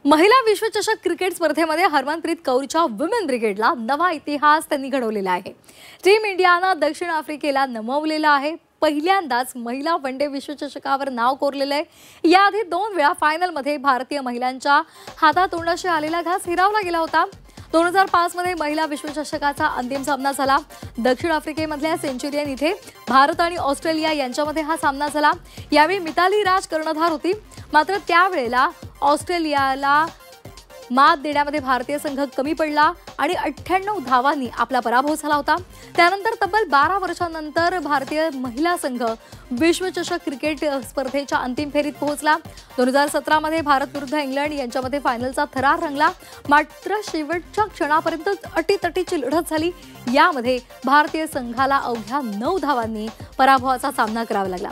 महिला विश्वचषक क्रिकेट स्पर्धेमध्ये हरमनप्रीत कौरच्या वुमेन ब्रिगेडला नवा इतिहास त्यांनी घडवलेला आहे। टीम इंडियानं दक्षिण आफ्रिकेला नमवलेलं आहे। पहिल्यांदाच महिला वनडे विश्वचषकावर नाव कोरलेलं आहे। याआधी 2 वेळा फायनलमध्ये भारतीय महिलांच्या हातातोंडाशी आलेला घास हिरावला गेला होता। 2005 मध्ये महिला विश्वचषकाचा अंतिम सामना झाला। दक्षिण आफ्रिकेमधल्या सेंचुरियन इथे भारत आणि ऑस्ट्रेलिया यांच्यामध्ये हा सामना झाला। यावेळी मिताली राज कर्णधार होती, मात्र त्यावेळेला ऑस्ट्रेलियाला मात देण्यामध्ये भारतीय संघ कमी पडला आणि 98 धावांनी आपला पराभव झाला होता। त्यानंतर तब्बल 12 वर्षांनंतर भारतीय महिला संघ विश्वचषक क्रिकेट स्पर्धेच्या अंतिम फेरीत पोहोचला। 2017 मध्ये भारत विरुद्ध इंग्लंड यांच्यामध्ये फायनलचा थरार रंगला, मात्र शेवटच्या क्षणापर्यंत अटीतटीची लढत झाली। यामध्ये भारतीय संघाला अवघ्या 9 धावांनी पराभवाचा सामना करावा लागला।